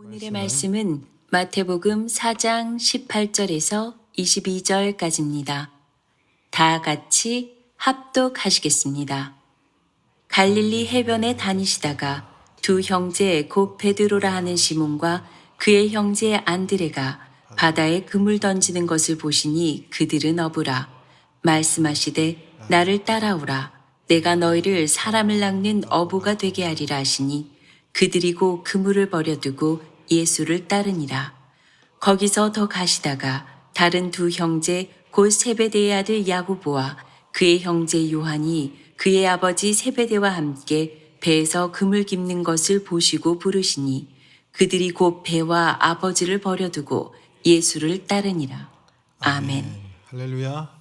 오늘의 말씀은 마태복음 4장 18절에서 22절까지입니다. 다 같이 합독하시겠습니다. 갈릴리 해변에 다니시다가 두 형제 곧 베드로라 하는 시몬과 그의 형제 안드레가 바다에 그물 던지는 것을 보시니 그들은 어부라. 말씀하시되 나를 따라오라. 내가 너희를 사람을 낚는 어부가 되게 하리라 하시니 그들이 곧 그물을 버려두고 예수를 따르니라. 거기서 더 가시다가 다른 두 형제 곧 세베대의 아들 야고보와 그의 형제 요한이 그의 아버지 세베대와 함께 배에서 그물 깁는 것을 보시고 부르시니 그들이 곧 배와 아버지를 버려두고 예수를 따르니라. 아멘. 할렐루야.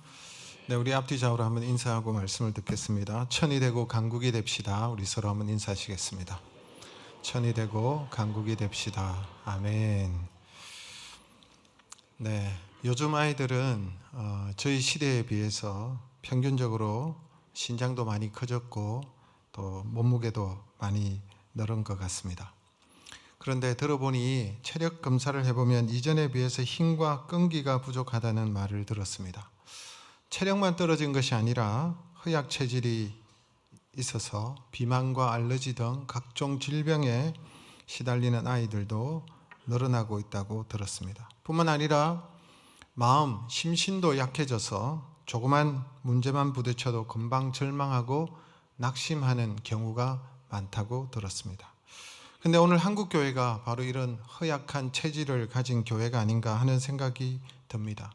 네, 우리 앞뒤 좌우로 한번 인사하고 말씀을 듣겠습니다. 천이 되고 강국이 됩시다. 우리 서로 한번 인사하시겠습니다. 천이 되고 강국이 됩시다. 아멘. 네, 요즘 아이들은 저희 시대에 비해서 평균적으로 신장도 많이 커졌고 또 몸무게도 많이 늘은 것 같습니다. 그런데 들어보니 체력 검사를 해보면 이전에 비해서 힘과 끈기가 부족하다는 말을 들었습니다. 체력만 떨어진 것이 아니라 허약 체질이 있어서 비만과 알러지 등 각종 질병에 시달리는 아이들도 늘어나고 있다고 들었습니다. 뿐만 아니라 마음, 심신도 약해져서 조그만 문제만 부딪혀도 금방 절망하고 낙심하는 경우가 많다고 들었습니다. 근데 오늘 한국 교회가 바로 이런 허약한 체질을 가진 교회가 아닌가 하는 생각이 듭니다.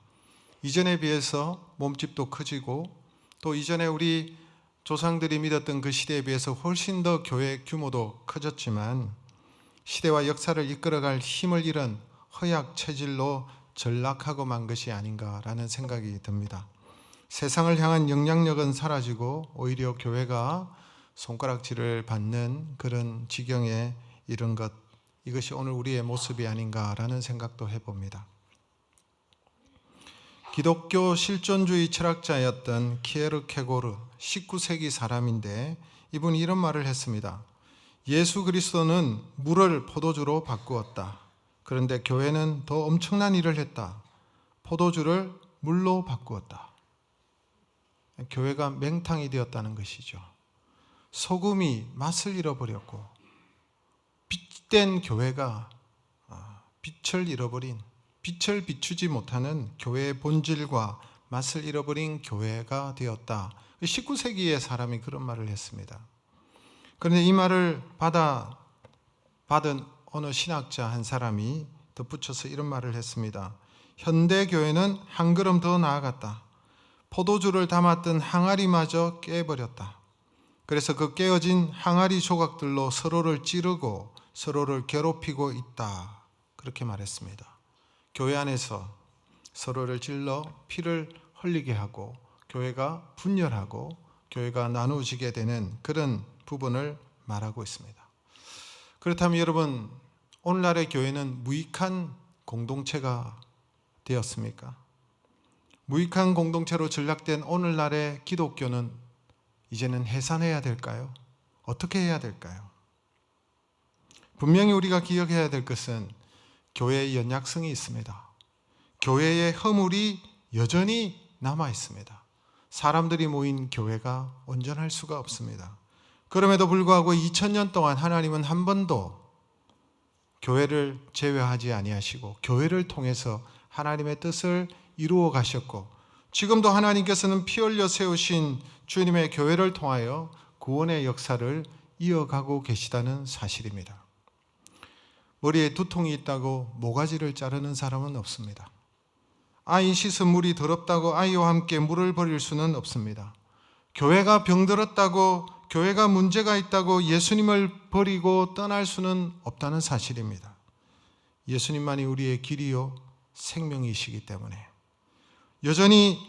이전에 비해서 몸집도 커지고 또 이전에 우리 조상들이 믿었던 그 시대에 비해서 훨씬 더 교회 규모도 커졌지만 시대와 역사를 이끌어갈 힘을 잃은 허약 체질로 전락하고만 것이 아닌가라는 생각이 듭니다. 세상을 향한 영향력은 사라지고 오히려 교회가 손가락질을 받는 그런 지경에 이른 것, 이것이 오늘 우리의 모습이 아닌가라는 생각도 해봅니다. 기독교 실존주의 철학자였던 키에르케고르, 19세기 사람인데 이분이 이런 말을 했습니다. 예수 그리스도는 물을 포도주로 바꾸었다. 그런데 교회는 더 엄청난 일을 했다. 포도주를 물로 바꾸었다. 교회가 맹탕이 되었다는 것이죠. 소금이 맛을 잃어버렸고 빛된 교회가 빛을 잃어버린, 빛을 비추지 못하는 교회의 본질과 맛을 잃어버린 교회가 되었다. 19세기의 사람이 그런 말을 했습니다. 그런데 이 말을 받은 어느 신학자 한 사람이 덧붙여서 이런 말을 했습니다. 현대 교회는 한 걸음 더 나아갔다. 포도주를 담았던 항아리마저 깨버렸다. 그래서 그 깨어진 항아리 조각들로 서로를 찌르고 서로를 괴롭히고 있다. 그렇게 말했습니다. 교회 안에서 서로를 찔러 피를 흘리게 하고 교회가 분열하고 교회가 나누어지게 되는 그런 부분을 말하고 있습니다. 그렇다면 여러분, 오늘날의 교회는 무익한 공동체가 되었습니까? 무익한 공동체로 전락된 오늘날의 기독교는 이제는 해산해야 될까요? 어떻게 해야 될까요? 분명히 우리가 기억해야 될 것은 교회의 연약성이 있습니다. 교회의 허물이 여전히 남아 있습니다. 사람들이 모인 교회가 온전할 수가 없습니다. 그럼에도 불구하고 2000년 동안 하나님은 한 번도 교회를 제외하지 아니하시고 교회를 통해서 하나님의 뜻을 이루어 가셨고 지금도 하나님께서는 피 흘려 세우신 주님의 교회를 통하여 구원의 역사를 이어가고 계시다는 사실입니다. 머리에 두통이 있다고 모가지를 자르는 사람은 없습니다. 아이 씻은 물이 더럽다고 아이와 함께 물을 버릴 수는 없습니다. 교회가 병들었다고, 교회가 문제가 있다고 예수님을 버리고 떠날 수는 없다는 사실입니다. 예수님만이 우리의 길이요 생명이시기 때문에 여전히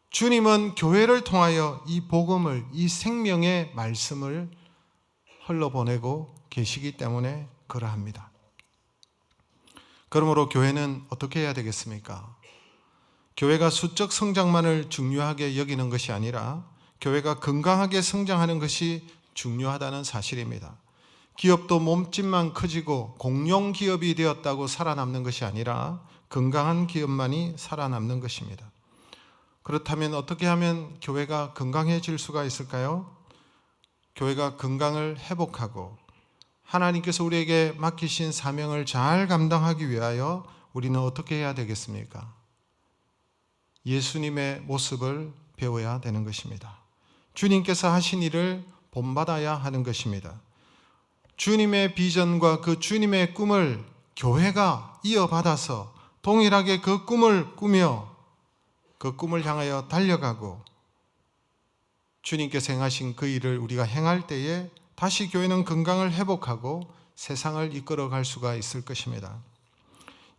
주님은 교회를 통하여 이 복음을, 이 생명의 말씀을 흘러보내고 계시기 때문에 그러합니다. 그러므로 교회는 어떻게 해야 되겠습니까? 교회가 수적 성장만을 중요하게 여기는 것이 아니라 교회가 건강하게 성장하는 것이 중요하다는 사실입니다. 기업도 몸집만 커지고 공룡 기업이 되었다고 살아남는 것이 아니라 건강한 기업만이 살아남는 것입니다. 그렇다면 어떻게 하면 교회가 건강해질 수가 있을까요? 교회가 건강을 회복하고 하나님께서 우리에게 맡기신 사명을 잘 감당하기 위하여 우리는 어떻게 해야 되겠습니까? 예수님의 모습을 배워야 되는 것입니다. 주님께서 하신 일을 본받아야 하는 것입니다. 주님의 비전과 그 주님의 꿈을 교회가 이어받아서 동일하게 그 꿈을 꾸며 그 꿈을 향하여 달려가고 주님께서 행하신 그 일을 우리가 행할 때에 다시 교회는 건강을 회복하고 세상을 이끌어갈 수가 있을 것입니다.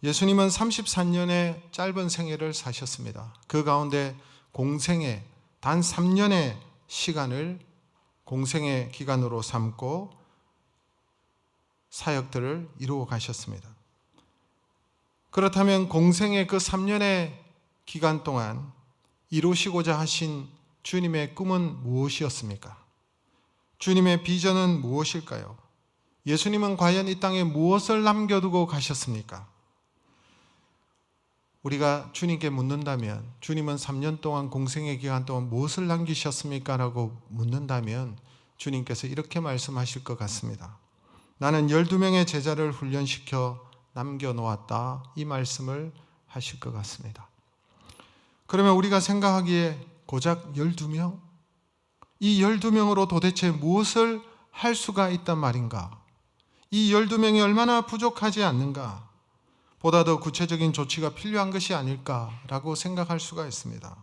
예수님은 33년의 짧은 생애를 사셨습니다. 그 가운데 공생애 단 3년의 시간을 공생의 기간으로 삼고 사역들을 이루어 가셨습니다. 그렇다면 공생의 그 3년의 기간 동안 이루시고자 하신 주님의 꿈은 무엇이었습니까? 주님의 비전은 무엇일까요? 예수님은 과연 이 땅에 무엇을 남겨두고 가셨습니까? 우리가 주님께 묻는다면 주님은 3년 동안 공생의 기간 동안 무엇을 남기셨습니까? 라고 묻는다면 주님께서 이렇게 말씀하실 것 같습니다. 나는 12명의 제자를 훈련시켜 남겨놓았다. 이 말씀을 하실 것 같습니다. 그러면 우리가 생각하기에 고작 12명? 이 12명으로 도대체 무엇을 할 수가 있단 말인가? 이 12명이 얼마나 부족하지 않는가? 보다 더 구체적인 조치가 필요한 것이 아닐까라고 생각할 수가 있습니다.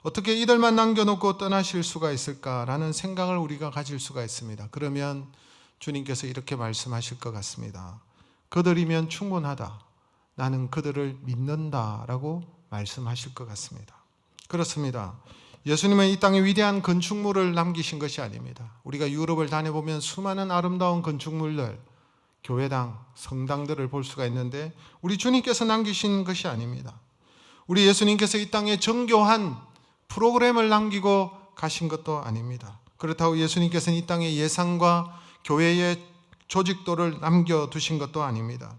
어떻게 이들만 남겨놓고 떠나실 수가 있을까라는 생각을 우리가 가질 수가 있습니다. 그러면 주님께서 이렇게 말씀하실 것 같습니다. 그들이면 충분하다. 나는 그들을 믿는다라고 말씀하실 것 같습니다. 그렇습니다. 예수님은 이 땅에 위대한 건축물을 남기신 것이 아닙니다. 우리가 유럽을 다녀보면 수많은 아름다운 건축물들, 교회당, 성당들을 볼 수가 있는데 우리 주님께서 남기신 것이 아닙니다. 우리 예수님께서 이 땅에 정교한 프로그램을 남기고 가신 것도 아닙니다. 그렇다고 예수님께서는 이 땅에 예산과 교회의 조직도를 남겨두신 것도 아닙니다.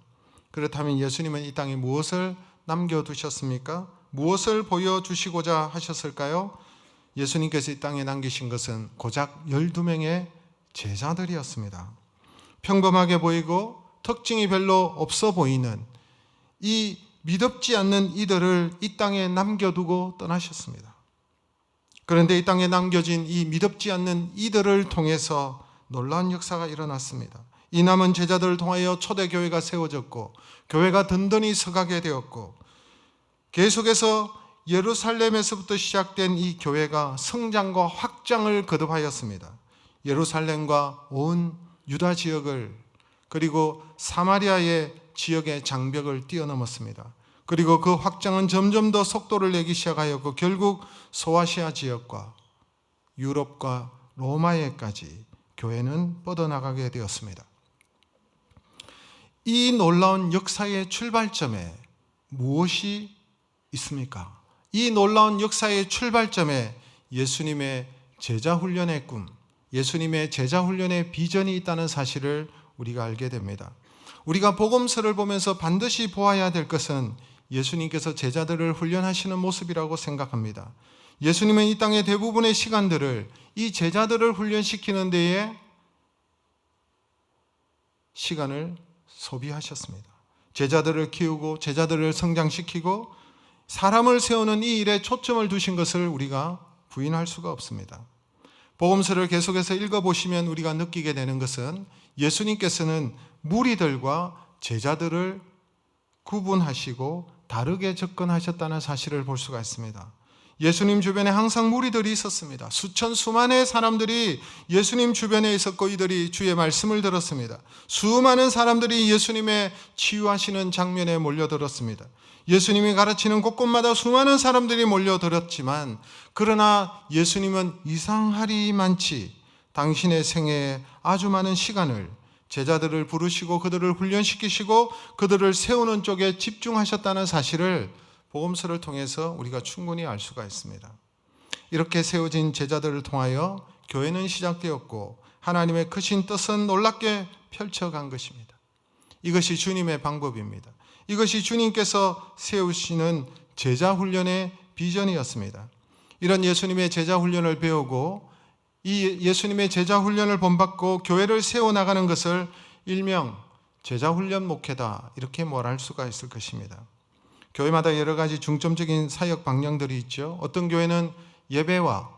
그렇다면 예수님은 이 땅에 무엇을 남겨두셨습니까? 무엇을 보여주시고자 하셨을까요? 예수님께서 이 땅에 남기신 것은 고작 12명의 제자들이었습니다. 평범하게 보이고 특징이 별로 없어 보이는 이 미덥지 않는 이들을 이 땅에 남겨두고 떠나셨습니다. 그런데 이 땅에 남겨진 이 미덥지 않는 이들을 통해서 놀라운 역사가 일어났습니다. 이 남은 제자들을 통하여 초대교회가 세워졌고 교회가 든든히 서가게 되었고 계속해서 예루살렘에서부터 시작된 이 교회가 성장과 확장을 거듭하였습니다. 예루살렘과 온 유다 지역을 그리고 사마리아의 지역의 장벽을 뛰어넘었습니다. 그리고 그 확장은 점점 더 속도를 내기 시작하였고 결국 소아시아 지역과 유럽과 로마에까지 교회는 뻗어나가게 되었습니다. 이 놀라운 역사의 출발점에 무엇이 있습니까? 이 놀라운 역사의 출발점에 예수님의 제자훈련의 꿈, 예수님의 제자훈련의 비전이 있다는 사실을 우리가 알게 됩니다. 우리가 복음서를 보면서 반드시 보아야 될 것은 예수님께서 제자들을 훈련하시는 모습이라고 생각합니다. 예수님은 이 땅의 대부분의 시간들을 이 제자들을 훈련시키는 데에 시간을 소비하셨습니다. 제자들을 키우고 제자들을 성장시키고 사람을 세우는 이 일에 초점을 두신 것을 우리가 부인할 수가 없습니다. 복음서를 계속해서 읽어보시면 우리가 느끼게 되는 것은 예수님께서는 무리들과 제자들을 구분하시고 다르게 접근하셨다는 사실을 볼 수가 있습니다. 예수님 주변에 항상 무리들이 있었습니다. 수천수만의 사람들이 예수님 주변에 있었고 이들이 주의 말씀을 들었습니다. 수많은 사람들이 예수님의 치유하시는 장면에 몰려들었습니다. 예수님이 가르치는 곳곳마다 수많은 사람들이 몰려들었지만 그러나 예수님은 이상하리만치 당신의 생애에 아주 많은 시간을 제자들을 부르시고 그들을 훈련시키시고 그들을 세우는 쪽에 집중하셨다는 사실을 복음서를 통해서 우리가 충분히 알 수가 있습니다. 이렇게 세워진 제자들을 통하여 교회는 시작되었고 하나님의 크신 뜻은 놀랍게 펼쳐간 것입니다. 이것이 주님의 방법입니다. 이것이 주님께서 세우시는 제자 훈련의 비전이었습니다. 이런 예수님의 제자 훈련을 배우고 이 예수님의 제자 훈련을 본받고 교회를 세워나가는 것을 일명 제자 훈련 목회다 이렇게 말할 수가 있을 것입니다. 교회마다 여러 가지 중점적인 사역 방향들이 있죠. 어떤 교회는 예배와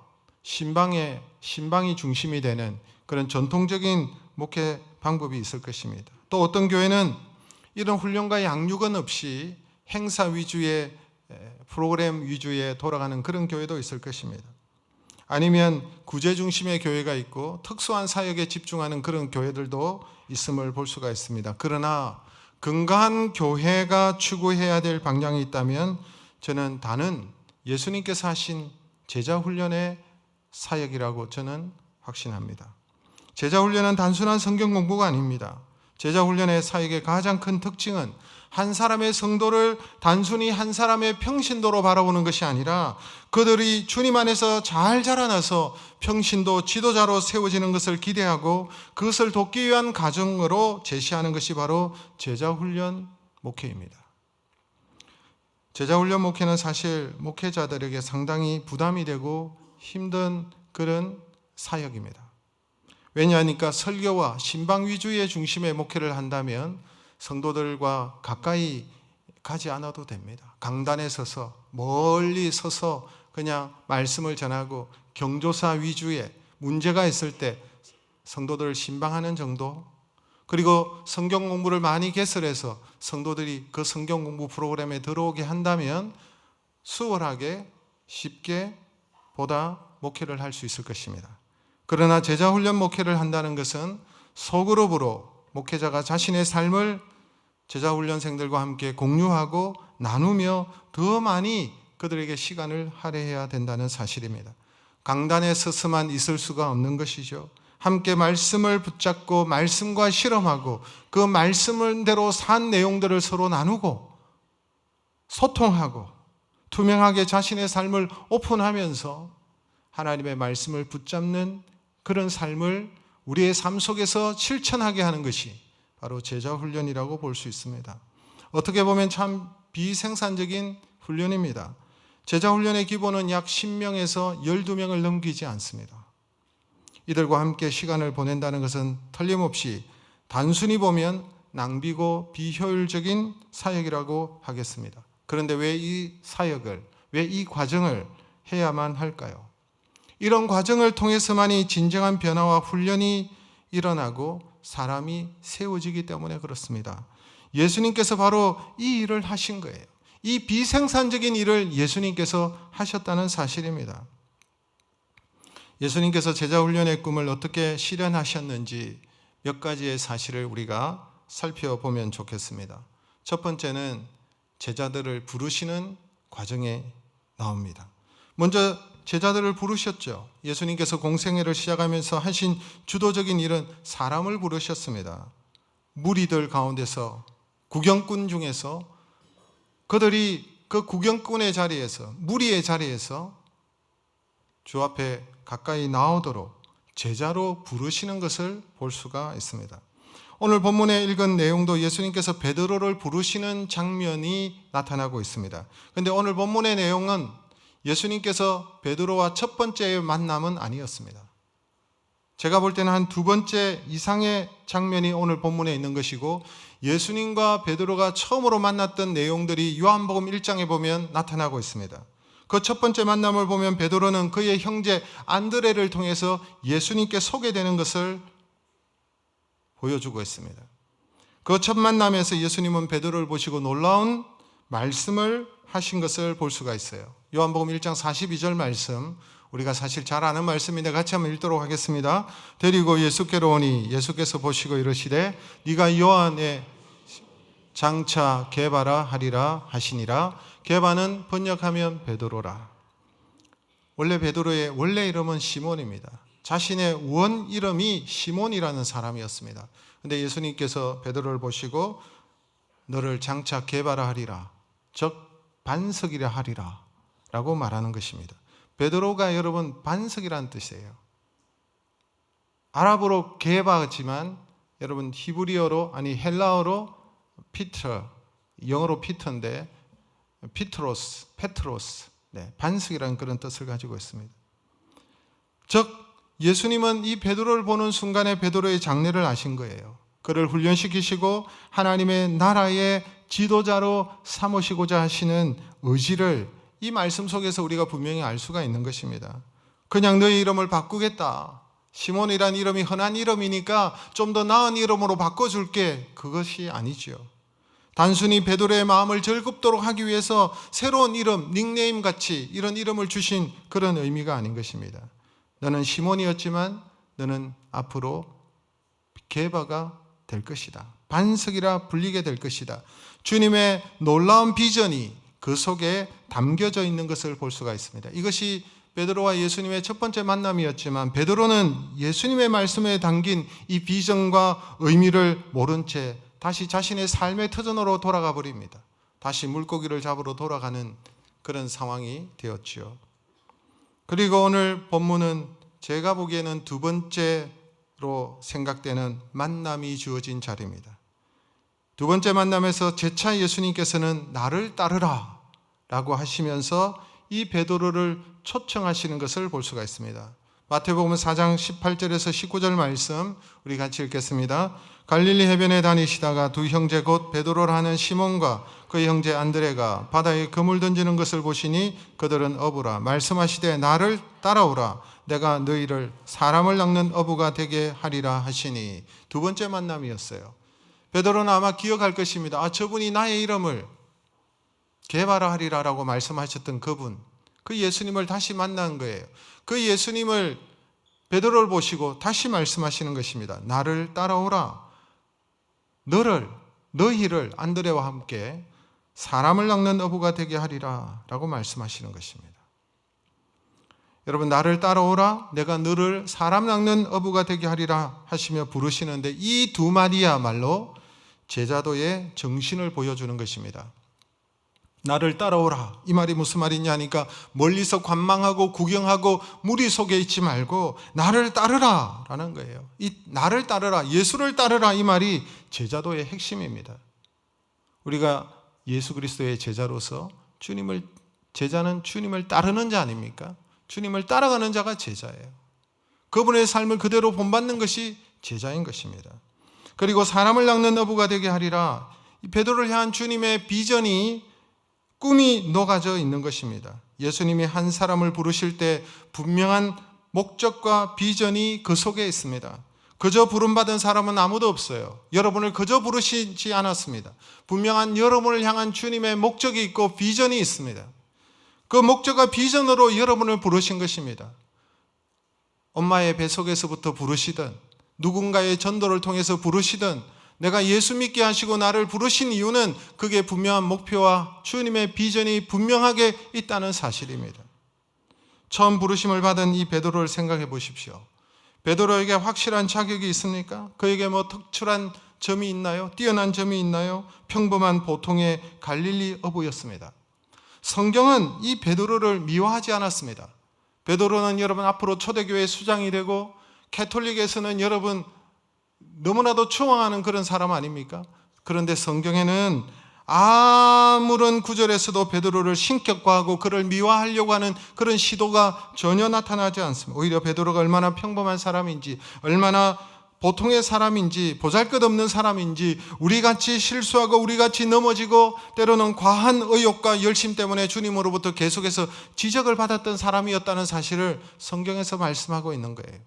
신방이 중심이 되는 그런 전통적인 목회 방법이 있을 것입니다. 또 어떤 교회는 이런 훈련과 양육은 없이 행사 위주의 프로그램 위주에 돌아가는 그런 교회도 있을 것입니다. 아니면 구제 중심의 교회가 있고 특수한 사역에 집중하는 그런 교회들도 있음을 볼 수가 있습니다. 그러나 건강한 교회가 추구해야 될 방향이 있다면 저는 다는 예수님께서 하신 제자 훈련의 사역이라고 저는 확신합니다. 제자 훈련은 단순한 성경 공부가 아닙니다. 제자 훈련의 사역의 가장 큰 특징은 한 사람의 성도를 단순히 한 사람의 평신도로 바라보는 것이 아니라 그들이 주님 안에서 잘 자라나서 평신도 지도자로 세워지는 것을 기대하고 그것을 돕기 위한 가정으로 제시하는 것이 바로 제자 훈련 목회입니다. 제자 훈련 목회는 사실 목회자들에게 상당히 부담이 되고 힘든 그런 사역입니다. 왜냐하니까 설교와 신방 위주의 중심의 목회를 한다면 성도들과 가까이 가지 않아도 됩니다. 강단에 서서 멀리 서서 그냥 말씀을 전하고 경조사 위주의 문제가 있을 때 성도들을 신방하는 정도, 그리고 성경 공부를 많이 개설해서 성도들이 그 성경 공부 프로그램에 들어오게 한다면 수월하게 쉽게 보다 목회를 할 수 있을 것입니다. 그러나 제자 훈련 목회를 한다는 것은 소그룹으로 목회자가 자신의 삶을 제자 훈련생들과 함께 공유하고 나누며 더 많이 그들에게 시간을 할애해야 된다는 사실입니다. 강단에 서서만 있을 수가 없는 것이죠. 함께 말씀을 붙잡고 말씀과 실험하고 그 말씀대로 산 내용들을 서로 나누고 소통하고 투명하게 자신의 삶을 오픈하면서 하나님의 말씀을 붙잡는 그런 삶을 우리의 삶 속에서 실천하게 하는 것이 바로 제자 훈련이라고 볼 수 있습니다. 어떻게 보면 참 비생산적인 훈련입니다. 제자 훈련의 기본은 약 10명에서 12명을 넘기지 않습니다. 이들과 함께 시간을 보낸다는 것은 틀림없이 단순히 보면 낭비고 비효율적인 사역이라고 하겠습니다. 그런데 왜 이 사역을, 왜 이 과정을 해야만 할까요? 이런 과정을 통해서만이 진정한 변화와 훈련이 일어나고 사람이 세워지기 때문에 그렇습니다. 예수님께서 바로 이 일을 하신 거예요. 이 비생산적인 일을 예수님께서 하셨다는 사실입니다. 예수님께서 제자훈련의 꿈을 어떻게 실현하셨는지 몇 가지의 사실을 우리가 살펴보면 좋겠습니다. 첫 번째는 제자들을 부르시는 과정에 나옵니다. 먼저 제자들을 부르셨죠. 예수님께서 공생애를 시작하면서 하신 주도적인 일은 사람을 부르셨습니다. 무리들 가운데서 구경꾼 중에서 그들이 그 구경꾼의 자리에서 무리의 자리에서 주 앞에 가까이 나오도록 제자로 부르시는 것을 볼 수가 있습니다. 오늘 본문에 읽은 내용도 예수님께서 베드로를 부르시는 장면이 나타나고 있습니다. 그런데 오늘 본문의 내용은 예수님께서 베드로와 첫 번째의 만남은 아니었습니다. 제가 볼 때는 한 두 번째 이상의 장면이 오늘 본문에 있는 것이고 예수님과 베드로가 처음으로 만났던 내용들이 요한복음 1장에 보면 나타나고 있습니다. 그 첫 번째 만남을 보면 베드로는 그의 형제 안드레를 통해서 예수님께 소개되는 것을 보여주고 있습니다. 그 첫 만남에서 예수님은 베드로를 보시고 놀라운 말씀을 하신 것을 볼 수가 있어요. 요한복음 1장 42절 말씀, 우리가 사실 잘 아는 말씀인데 같이 한번 읽도록 하겠습니다. 데리고 예수께로 오니 예수께서 보시고 이르시되 네가 요한의 장차 게바라 하리라 하시니라. 게바는 번역하면 베드로라. 원래 베드로의 원래 이름은 시몬입니다. 자신의 원 이름이 시몬이라는 사람이었습니다. 그런데 예수님께서 베드로를 보시고 너를 장차 게바라 하리라, 즉 반석이라 하리라 라고 말하는 것입니다. 베드로가 여러분 반석이라는 뜻이에요. 아랍어로 게바지만 여러분 히브리어로 아니 헬라어로 피터, 영어로 피터인데 페트로스, 반석이라는 그런 뜻을 가지고 있습니다. 즉 예수님은 이 베드로를 보는 순간에 베드로의 장래를 아신 거예요. 그를 훈련시키시고 하나님의 나라의 지도자로 삼으시고자 하시는 의지를 이 말씀 속에서 우리가 분명히 알 수가 있는 것입니다. 그냥 너의 이름을 바꾸겠다, 시몬이란 이름이 흔한 이름이니까 좀 더 나은 이름으로 바꿔줄게, 그것이 아니지요. 단순히 베드로의 마음을 즐겁도록 하기 위해서 새로운 이름, 닉네임 같이 이런 이름을 주신 그런 의미가 아닌 것입니다. 너는 시몬이었지만 너는 앞으로 게바가 될 것이다, 반석이라 불리게 될 것이다. 주님의 놀라운 비전이 그 속에 담겨져 있는 것을 볼 수가 있습니다. 이것이 베드로와 예수님의 첫 번째 만남이었지만 베드로는 예수님의 말씀에 담긴 이 비전과 의미를 모른 채 다시 자신의 삶의 터전으로 돌아가 버립니다. 다시 물고기를 잡으러 돌아가는 그런 상황이 되었지요. 그리고 오늘 본문은 제가 보기에는 두 번째로 생각되는 만남이 주어진 자리입니다. 두 번째 만남에서 재차 예수님께서는 나를 따르라 라고 하시면서 이 베드로를 초청하시는 것을 볼 수가 있습니다. 마태복음 4장 18절에서 19절 말씀 우리 같이 읽겠습니다. 갈릴리 해변에 다니시다가 두 형제 곧 베드로라 하는 시몬과 그의 형제 안드레가 바다에 그물 던지는 것을 보시니 그들은 어부라 말씀하시되 나를 따라오라 내가 너희를 사람을 낚는 어부가 되게 하리라 하시니. 두 번째 만남이었어요. 베드로는 아마 기억할 것입니다. 저분이 나의 이름을 게바라 하리라라고 말씀하셨던 그분, 그 예수님을 다시 만난 거예요. 그 예수님을 베드로를 보시고 다시 말씀하시는 것입니다. 나를 따라오라. 너희를 안드레와 함께 사람을 낚는 어부가 되게 하리라 라고 말씀하시는 것입니다. 여러분, 나를 따라오라, 내가 너를 사람 낚는 어부가 되게 하리라 하시며 부르시는데 이 두 마디야말로 제자도의 정신을 보여주는 것입니다. 나를 따라오라, 이 말이 무슨 말이냐 하니까 멀리서 관망하고 구경하고 무리 속에 있지 말고 나를 따르라 라는 거예요. 이 나를 따르라, 예수를 따르라, 이 말이 제자도의 핵심입니다. 우리가 예수 그리스도의 제자로서 제자는 주님을 따르는 자 아닙니까? 주님을 따라가는 자가 제자예요. 그분의 삶을 그대로 본받는 것이 제자인 것입니다. 그리고 사람을 낚는 어부가 되게 하리라, 베드로를 향한 주님의 비전이, 꿈이 녹아져 있는 것입니다. 예수님이 한 사람을 부르실 때 분명한 목적과 비전이 그 속에 있습니다. 그저 부름받은 사람은 아무도 없어요. 여러분을 그저 부르시지 않았습니다. 분명한 여러분을 향한 주님의 목적이 있고 비전이 있습니다. 그 목적과 비전으로 여러분을 부르신 것입니다. 엄마의 뱃속에서부터 부르시든 누군가의 전도를 통해서 부르시든 내가 예수 믿게 하시고 나를 부르신 이유는 그게 분명한 목표와 주님의 비전이 분명하게 있다는 사실입니다. 처음 부르심을 받은 이 베드로를 생각해 보십시오. 베드로에게 확실한 자격이 있습니까? 그에게 뭐 특출한 점이 있나요? 뛰어난 점이 있나요? 평범한 보통의 갈릴리 어부였습니다. 성경은 이 베드로를 미워하지 않았습니다. 베드로는 여러분 앞으로 초대교회 수장이 되고 캐톨릭에서는 여러분 너무나도 추앙하는 그런 사람 아닙니까? 그런데 성경에는 아무런 구절에서도 베드로를 신격화하고 그를 미화하려고 하는 그런 시도가 전혀 나타나지 않습니다. 오히려 베드로가 얼마나 평범한 사람인지, 얼마나 보통의 사람인지, 보잘것없는 사람인지, 우리같이 실수하고 우리같이 넘어지고 때로는 과한 의욕과 열심 때문에 주님으로부터 계속해서 지적을 받았던 사람이었다는 사실을 성경에서 말씀하고 있는 거예요.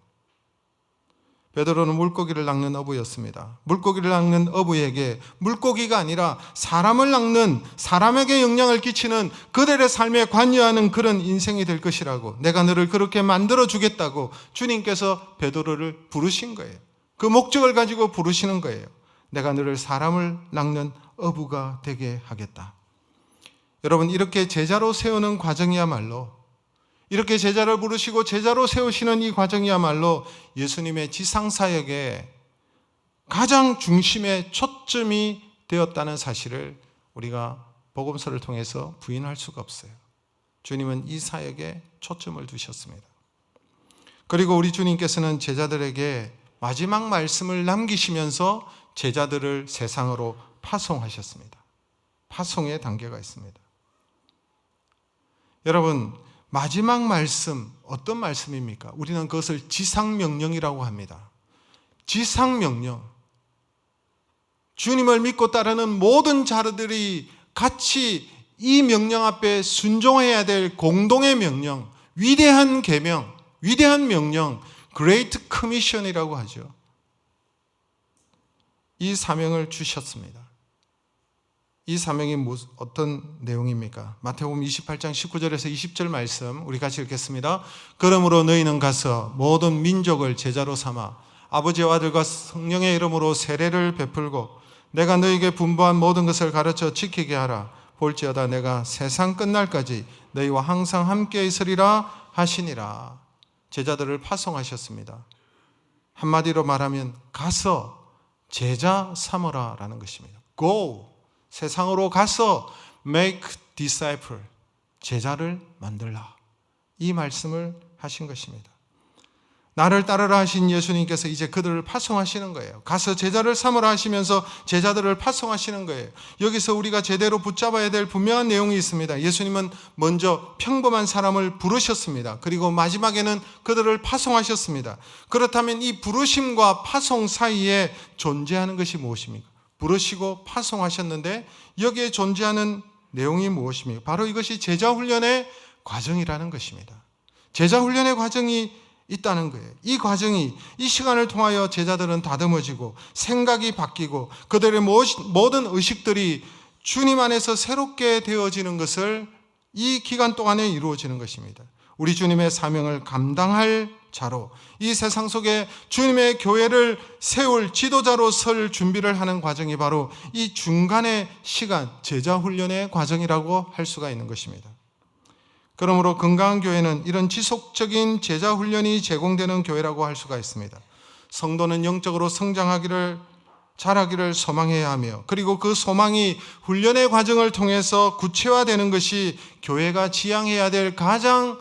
베드로는 물고기를 낚는 어부였습니다. 물고기를 낚는 어부에게 물고기가 아니라 사람을 낚는, 사람에게 영향을 끼치는 그들의 삶에 관여하는 그런 인생이 될 것이라고, 내가 너를 그렇게 만들어 주겠다고 주님께서 베드로를 부르신 거예요. 그 목적을 가지고 부르시는 거예요. 내가 너를 사람을 낚는 어부가 되게 하겠다. 여러분, 이렇게 제자로 세우는 과정이야말로, 이렇게 제자를 부르시고 제자로 세우시는 이 과정이야말로 예수님의 지상사역의 가장 중심의 초점이 되었다는 사실을 우리가 복음서를 통해서 부인할 수가 없어요. 주님은 이 사역에 초점을 두셨습니다. 그리고 우리 주님께서는 제자들에게 마지막 말씀을 남기시면서 제자들을 세상으로 파송하셨습니다. 파송의 단계가 있습니다. 여러분, 마지막 말씀 어떤 말씀입니까? 우리는 그것을 지상명령이라고 합니다. 지상명령. 주님을 믿고 따르는 모든 자들이 같이 이 명령 앞에 순종해야 될 공동의 명령, 위대한 계명, 위대한 명령, Great Commission이라고 하죠. 이 사명을 주셨습니다. 이 사명이 어떤 내용입니까? 마태복음 28장 19절에서 20절 말씀 우리 같이 읽겠습니다. 그러므로 너희는 가서 모든 민족을 제자로 삼아 아버지와 아들과 성령의 이름으로 세례를 베풀고 내가 너희에게 분부한 모든 것을 가르쳐 지키게 하라. 볼지어다 내가 세상 끝날까지 너희와 항상 함께 있으리라 하시니라. 제자들을 파송하셨습니다. 한마디로 말하면 가서 제자 삼으라 라는 것입니다. Go! 세상으로 가서 make disciple, 제자를 만들라. 이 말씀을 하신 것입니다. 나를 따르라 하신 예수님께서 이제 그들을 파송하시는 거예요. 가서 제자를 삼으라 하시면서 제자들을 파송하시는 거예요. 여기서 우리가 제대로 붙잡아야 될 분명한 내용이 있습니다. 예수님은 먼저 평범한 사람을 부르셨습니다. 그리고 마지막에는 그들을 파송하셨습니다. 그렇다면 이 부르심과 파송 사이에 존재하는 것이 무엇입니까? 부르시고 파송하셨는데 여기에 존재하는 내용이 무엇입니까? 바로 이것이 제자훈련의 과정이라는 것입니다. 제자훈련의 과정이 있다는 거예요. 이 과정이, 이 시간을 통하여 제자들은 다듬어지고 생각이 바뀌고 그들의 모든 의식들이 주님 안에서 새롭게 되어지는 것을 이 기간 동안에 이루어지는 것입니다. 우리 주님의 사명을 감당할 자로 이 세상 속에 주님의 교회를 세울 지도자로 설 준비를 하는 과정이 바로 이 중간의 시간, 제자훈련의 과정이라고 할 수가 있는 것입니다. 그러므로 건강한 교회는 이런 지속적인 제자훈련이 제공되는 교회라고 할 수가 있습니다. 성도는 영적으로 성장하기를, 자라기를 소망해야 하며 그리고 그 소망이 훈련의 과정을 통해서 구체화되는 것이 교회가 지향해야 될 가장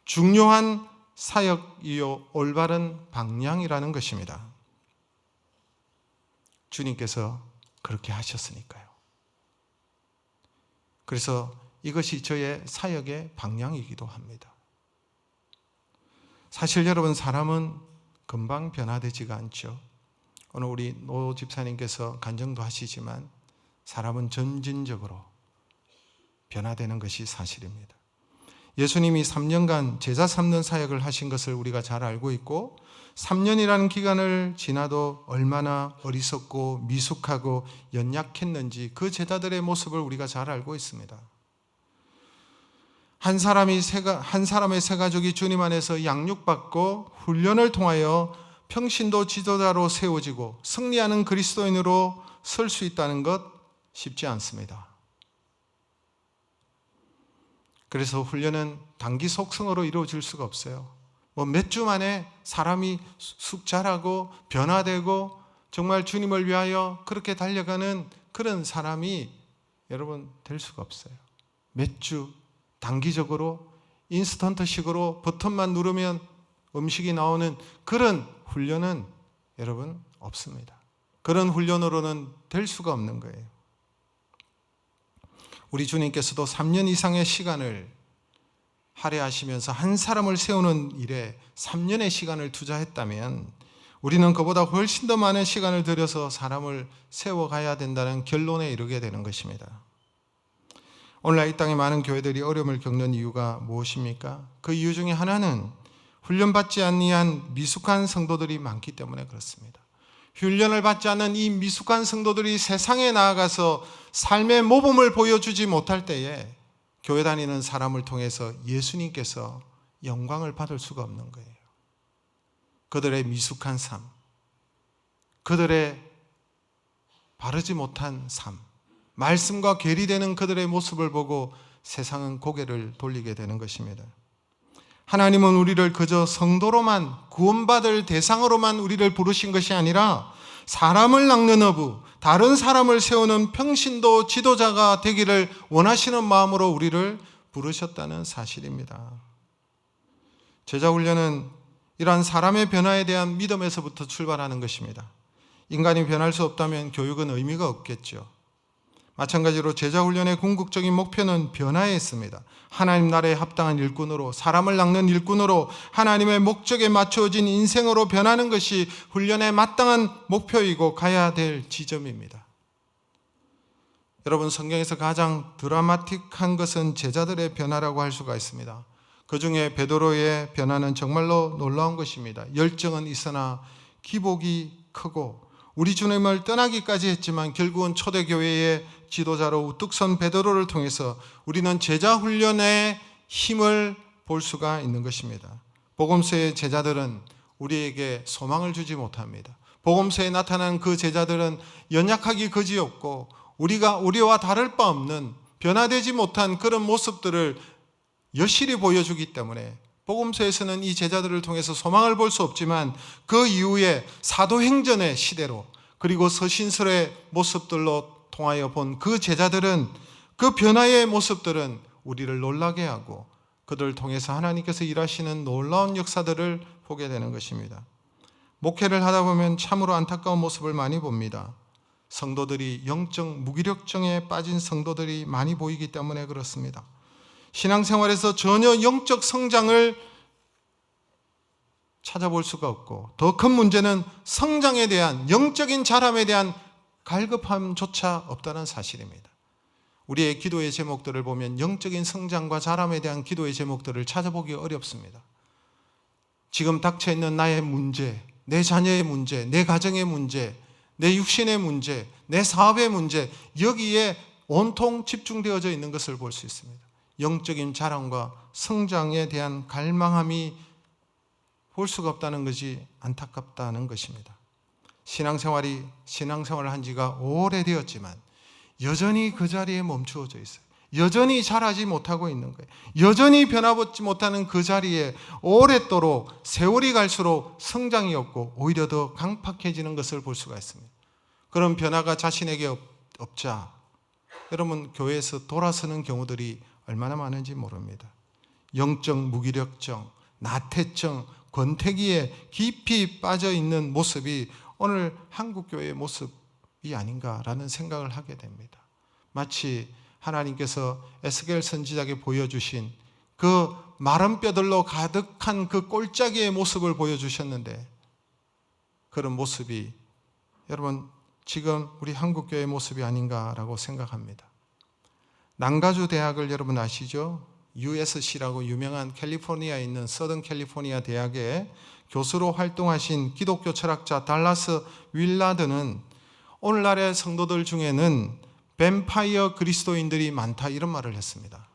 중요한 사역이요 올바른 방향이라는 것입니다. 주님께서 그렇게 하셨으니까요. 그래서 이것이 저의 사역의 방향이기도 합니다. 사실 여러분, 사람은 금방 변화되지가 않죠. 오늘 우리 노 집사님께서 간증도 하시지만 사람은 점진적으로 변화되는 것이 사실입니다. 예수님이 3년간 제자 삼는 사역을 하신 것을 우리가 잘 알고 있고 3년이라는 기간을 지나도 얼마나 어리석고 미숙하고 연약했는지 그 제자들의 모습을 우리가 잘 알고 있습니다. 한 사람의 세 가족이 주님 안에서 양육받고 훈련을 통하여 평신도 지도자로 세워지고 승리하는 그리스도인으로 설 수 있다는 것 쉽지 않습니다. 그래서 훈련은 단기 속성으로 이루어질 수가 없어요. 몇 주 만에 사람이 쑥 자라고 변화되고 정말 주님을 위하여 그렇게 달려가는 그런 사람이 여러분 될 수가 없어요. 몇 주 단기적으로 인스턴트식으로 버튼만 누르면 음식이 나오는 그런 훈련은 여러분 없습니다. 그런 훈련으로는 될 수가 없는 거예요. 우리 주님께서도 3년 이상의 시간을 할애하시면서 한 사람을 세우는 일에 3년의 시간을 투자했다면 우리는 그보다 훨씬 더 많은 시간을 들여서 사람을 세워가야 된다는 결론에 이르게 되는 것입니다. 오늘날 이 땅에 많은 교회들이 어려움을 겪는 이유가 무엇입니까? 그 이유 중에 하나는 훈련받지 아니한 미숙한 성도들이 많기 때문에 그렇습니다. 훈련을 받지 않는 이 미숙한 성도들이 세상에 나아가서 삶의 모범을 보여주지 못할 때에 교회 다니는 사람을 통해서 예수님께서 영광을 받을 수가 없는 거예요. 그들의 미숙한 삶, 그들의 바르지 못한 삶, 말씀과 괴리되는 그들의 모습을 보고 세상은 고개를 돌리게 되는 것입니다. 하나님은 우리를 그저 성도로만, 구원받을 대상으로만 우리를 부르신 것이 아니라 사람을 낚는 어부, 다른 사람을 세우는 평신도 지도자가 되기를 원하시는 마음으로 우리를 부르셨다는 사실입니다. 제자훈련은 이러한 사람의 변화에 대한 믿음에서부터 출발하는 것입니다. 인간이 변할 수 없다면 교육은 의미가 없겠죠. 마찬가지로 제자훈련의 궁극적인 목표는 변화에 있습니다. 하나님 나라에 합당한 일꾼으로, 사람을 낚는 일꾼으로, 하나님의 목적에 맞추어진 인생으로 변하는 것이 훈련의 마땅한 목표이고 가야 될 지점입니다. 여러분, 성경에서 가장 드라마틱한 것은 제자들의 변화라고 할 수가 있습니다. 그 중에 베드로의 변화는 정말로 놀라운 것입니다. 열정은 있으나 기복이 크고, 우리 주님을 떠나기까지 했지만 결국은 초대교회의 지도자로 우뚝 선 베드로를 통해서 우리는 제자훈련의 힘을 볼 수가 있는 것입니다. 복음서의 제자들은 우리에게 소망을 주지 못합니다. 복음서에 나타난 그 제자들은 연약하기 그지없고 우리와 다를 바 없는 변화되지 못한 그런 모습들을 여실히 보여주기 때문에 복음서에서는 이 제자들을 통해서 소망을 볼 수 없지만 그 이후에 사도행전의 시대로 그리고 서신설의 모습들로 통하여 본 그 제자들은, 그 변화의 모습들은 우리를 놀라게 하고 그들을 통해서 하나님께서 일하시는 놀라운 역사들을 보게 되는 것입니다. 목회를 하다 보면 참으로 안타까운 모습을 많이 봅니다. 성도들이 영적 무기력증에 빠진 성도들이 많이 보이기 때문에 그렇습니다. 신앙생활에서 전혀 영적 성장을 찾아볼 수가 없고, 더 큰 문제는 성장에 대한, 영적인 자람에 대한 갈급함조차 없다는 사실입니다. 우리의 기도의 제목들을 보면 영적인 성장과 자람에 대한 기도의 제목들을 찾아보기 어렵습니다. 지금 닥쳐있는 나의 문제, 내 자녀의 문제, 내 가정의 문제, 내 육신의 문제, 내 사업의 문제, 여기에 온통 집중되어져 있는 것을 볼 수 있습니다. 영적인 자랑과 성장에 대한 갈망함이 볼 수가 없다는 것이 안타깝다는 것입니다. 신앙생활을 한 지가 오래되었지만 여전히 그 자리에 멈추어져 있어요. 여전히 자라지 못하고 있는 거예요. 여전히 변화받지 못하는 그 자리에 오랫도록 세월이 갈수록 성장이 없고 오히려 더 강팍해지는 것을 볼 수가 있습니다. 그런 변화가 자신에게 없자 여러분, 교회에서 돌아서는 경우들이 얼마나 많은지 모릅니다. 영적 무기력증, 나태증, 권태기에 깊이 빠져 있는 모습이 오늘 한국교회의 모습이 아닌가라는 생각을 하게 됩니다. 마치 하나님께서 에스겔 선지자에게 보여주신 그 마른 뼈들로 가득한 그 꼴짜기의 모습을 보여주셨는데, 그런 모습이 여러분 지금 우리 한국교회의 모습이 아닌가라고 생각합니다. 난가주 대학을 여러분 아시죠? USC라고 유명한 캘리포니아에 있는 서던 캘리포니아 대학의 교수로 활동하신 기독교 철학자 달라스 윌라드는 오늘날의 성도들 중에는 뱀파이어 그리스도인들이 많다, 이런 말을 했습니다.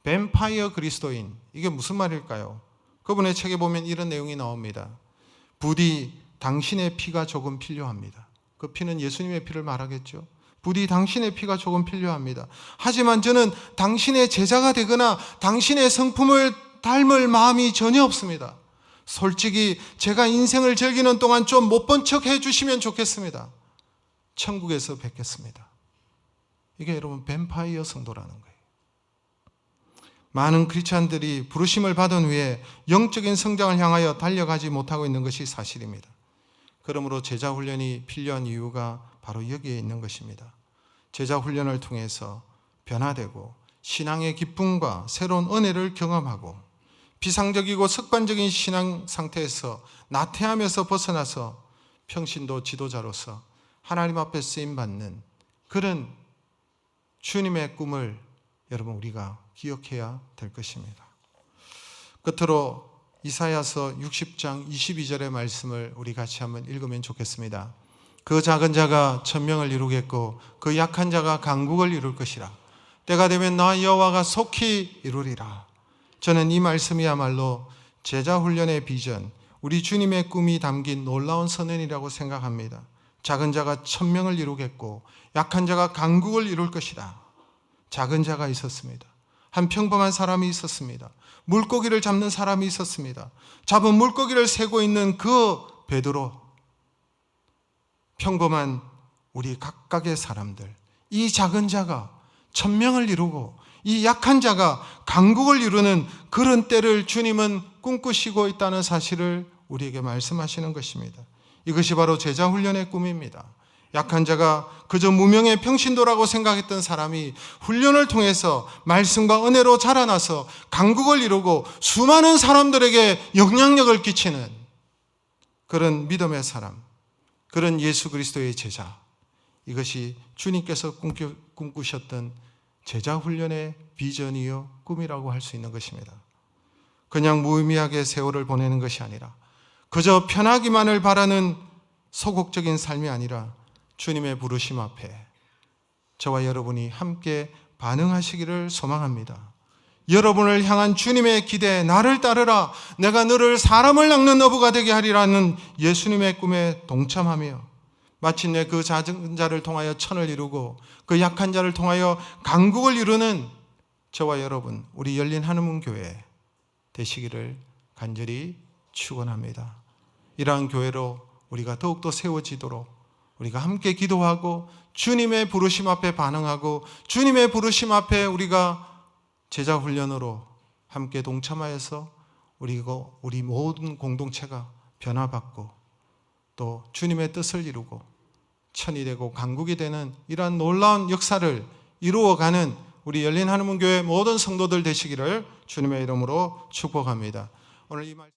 뱀파이어 그리스도인, 이게 무슨 말일까요? 그분의 책에 보면 이런 내용이 나옵니다. 부디 당신의 피가 조금 필요합니다. 그 피는 예수님의 피를 말하겠죠. 부디 당신의 피가 조금 필요합니다. 하지만 저는 당신의 제자가 되거나 당신의 성품을 닮을 마음이 전혀 없습니다. 솔직히 제가 인생을 즐기는 동안 좀 못 본 척 해주시면 좋겠습니다. 천국에서 뵙겠습니다. 이게 여러분 뱀파이어 성도라는 거예요. 많은 크리스찬들이 부르심을 받은 후에 영적인 성장을 향하여 달려가지 못하고 있는 것이 사실입니다. 그러므로 제자훈련이 필요한 이유가 바로 여기에 있는 것입니다. 제자훈련을 통해서 변화되고 신앙의 기쁨과 새로운 은혜를 경험하고 비상적이고 습관적인 신앙 상태에서 나태함에서 벗어나서 평신도 지도자로서 하나님 앞에 쓰임받는 그런 주님의 꿈을 여러분 우리가 기억해야 될 것입니다. 끝으로 이사야서 60장 22절의 말씀을 우리 같이 한번 읽으면 좋겠습니다. 그 작은 자가 천명을 이루겠고 그 약한 자가 강국을 이룰 것이라. 때가 되면 나 여호와가 속히 이루리라. 저는 이 말씀이야말로 제자훈련의 비전, 우리 주님의 꿈이 담긴 놀라운 선언이라고 생각합니다. 작은 자가 천명을 이루겠고 약한 자가 강국을 이룰 것이다. 작은 자가 있었습니다. 한 평범한 사람이 있었습니다. 물고기를 잡는 사람이 있었습니다. 잡은 물고기를 세고 있는 그 베드로, 평범한 우리 각각의 사람들, 이 작은 자가 천명을 이루고 이 약한 자가 강국을 이루는 그런 때를 주님은 꿈꾸시고 있다는 사실을 우리에게 말씀하시는 것입니다. 이것이 바로 제자 훈련의 꿈입니다. 약한 자가 그저 무명의 평신도라고 생각했던 사람이 훈련을 통해서 말씀과 은혜로 자라나서 강국을 이루고 수많은 사람들에게 영향력을 끼치는 그런 믿음의 사람, 그런 예수 그리스도의 제자, 이것이 주님께서 꿈꾸셨던 제자 훈련의 비전이요 꿈이라고 할 수 있는 것입니다. 그냥 무의미하게 세월을 보내는 것이 아니라 그저 편하기만을 바라는 소극적인 삶이 아니라 주님의 부르심 앞에 저와 여러분이 함께 반응하시기를 소망합니다. 여러분을 향한 주님의 기대, 나를 따르라, 내가 너를 사람을 낚는 어부가 되게 하리라는 예수님의 꿈에 동참하며 마침내 그 작은 자를 통하여 천을 이루고 그 약한 자를 통하여 강국을 이루는 저와 여러분, 우리 열린 하늘문 교회 되시기를 간절히 축원합니다. 이러한 교회로 우리가 더욱더 세워지도록 우리가 함께 기도하고 주님의 부르심 앞에 반응하고 주님의 부르심 앞에 우리가 제자 훈련으로 함께 동참하여서 우리 모든 공동체가 변화받고 또 주님의 뜻을 이루고 천이 되고 강국이 되는 이러한 놀라운 역사를 이루어가는 우리 열린 하늘문 교회 모든 성도들 되시기를 주님의 이름으로 축복합니다. 오늘 이 말씀